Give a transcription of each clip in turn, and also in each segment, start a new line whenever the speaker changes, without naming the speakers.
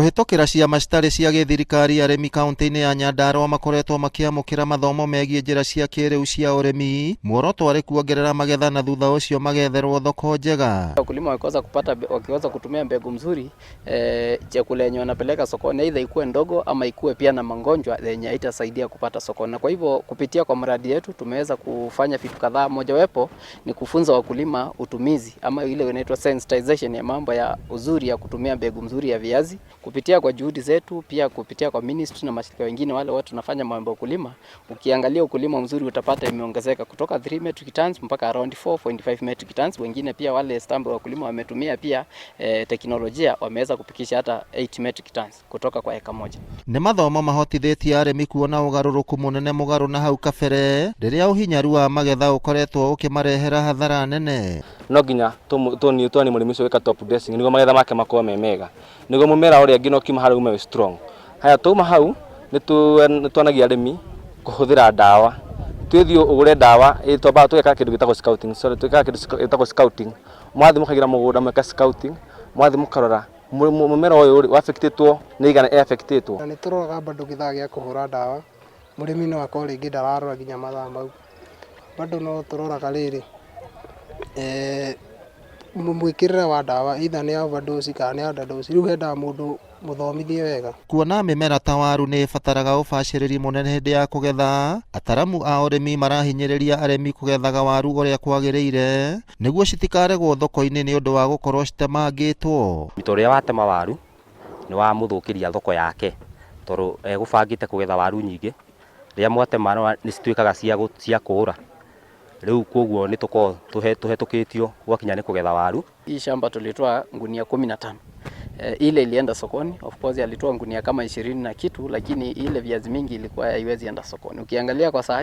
Kuhitokira ciama citarĩ cia gĩthirikari, arĩmi kaunti-inĩ ya Nyandarua makoretwo makĩamũkĩra mathomo megiĩ njĩra cia kĩrĩu cia ũrĩmi, muoroto warĩ kuongerera magetha na thutha ũcio magetherwo thoko njega.
Wakulima wakiweza kutumia mbegu mzuri, chakula yenye wanapeleka sokoni aidha ikuwe ndogo ama ikuwe pia na magonjwa yenye haitasaidia kupata sokoni. Na kwa hivyo kupitia kwa mradi yetu tumeweza kufanya vitu kadhaa. Mojawapo ni kufunza wakulima utumizi ama ile inaitwa sensitization ya mambo ya uzuri ya kutumia mbegu mzuri ya viazi. Kupitia kwa juhudi zetu, pia kupitia kwa ministry na mashirika wengine wale watu tunafanya mambo ya ukulima, ukiangalia ukulima mzuri utapata imeongezeka kutoka 3 metric tons mpaka around 4.5 metric tons. Wengine pia wale stambo wakulima wametumia pia teknolojia wameweza kupikisha hata 8 metric tons kutoka kwa eka moja.
Nĩ mathomo mahotithĩtie arĩmi kuona ũgarũrũku mũnene mũgarũ na hau kabere rĩrĩa ũhinyaru wa magetha ũkoretwo ũkĩmarehera hathara nene.
No nginya tũni mũrĩmi ũcio wĩka top dressing nĩguo magetha make makorwo me mega, nĩguo mũmera ũrĩa ngina ũkiuma harĩa ume strong. Haya tuma hau nĩ tuonagia arĩmi kũhũthĩra ndawa, twĩthiĩ ũgũre ndawa twambaga tũgeka kĩndũ gĩtagwo scouting, twĩkaga kĩndũ gĩtagwo scouting, mwathi mũkagira mũgũnda mweka scouting, mwathi mũkarora mũmera ũyũ affectĩtwo nĩ igana affectĩtwo.
Nĩ tũroraga bado gĩthaa gĩa kũhũra ndawa, mũrĩmi no akorwo rĩngĩ ndararora nginya mathaa mau. Bado no tũroraga rĩrĩ mwĩkĩrĩre wa ndawa either nĩ overdose kana nĩ underdose, rĩu hendaga mũndũ mũthomithie wega.
Kuona mĩmera ta waru nĩ ĩbataraga ũbacĩrĩri mũnene hĩndĩ ya kũgetha, ataramu a ũrĩmi marahinyĩrĩria arĩmi kũgethaga waru ũrĩa kwagĩrĩire nĩguo citikaregwo thoko-inĩ nĩ ũndũ wa gũkorwo citemangĩtwo.
Ũrĩa watema waru nĩ wamũthũkĩria thoko yake tondũ egũbangĩte kũgetha waru nyingĩ, rĩrĩa mwatema nĩ cituĩkaga cia kũũra. Leo koguo nĩ tuko tuhetũkĩtio gwakinya nĩ kũgetha waru.
Hii shamba tulitoa ngunia 15. Ile ilienda sokoni, of course alitoa ngunia kama 20 na kitu, lakini ile viazi mingi ilikuwa haiwezi enda sokoni. Ukiangalia kwa saa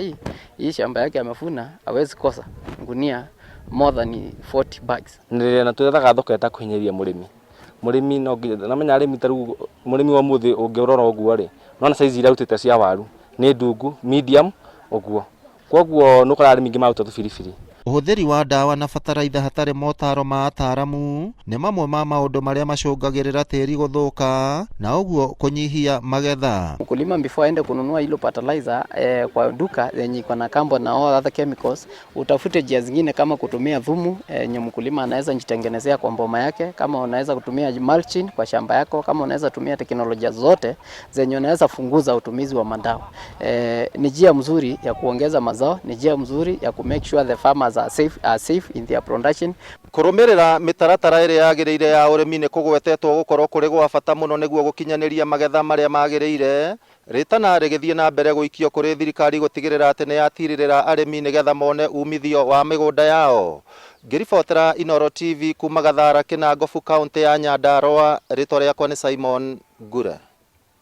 hii shamba yake amefuna hawezi kosa ngunia more than 40 bags.
Nĩ natwethaga thoko ĩtakuhinyeria mũrĩmi no namenya arĩmi taru mũrĩmi wa mũthĩ ũngĩrora ũguo rĩ, nona size ira utete cia waru nĩ ndungu medium ũguo. Koguo nukora arĩmi ingĩ maruta tũbiribiri.
Ũhũthĩri wa ndawa na bataraitha hatarĩ motaro ma ataramu nĩ mamwe ma maũndũ marĩa macũngagĩrĩra tĩri gũthũka na ũguo kũnyihia magetha.
Mkulima before aende kununua hilo fertilizer kwa duka yenye iko na kambo na all other chemicals, utafute njia zingine kama kutumia dhumu yenye mkulima anaweza jitengenezea kwa mboma yake, kama unaweza kutumia mulching kwa shamba yako, kama unaweza tumia teknolojia zote zenye unaweza funguza utumizi wa madawa. Ni njia mzuri ya kuongeza mazao, ni njia mzuri ya ku make sure the farmers are safe in their production.
Kũrũmĩrĩra mĩtaratara ĩrĩa yagĩrĩire ya ũrĩmi nĩ kũgwetetwo gũkorwo kũrĩ gwa bata mũno nĩguo gũkinyanĩria magetha marĩa magĩrĩire. Rĩtana rĩgĩthiĩ na mbere gũikio kũrĩ thirikari gũtigĩrĩra atĩ nĩ yatirĩrĩra arĩmi nĩgetha mone umithio wa mĩgũnda yao. Ngĩribotera Inooro TV kuma Gathara, Kinangofu, kaunti ya Nyandarua, rĩtwa rĩakwa nĩ Simon Ngure.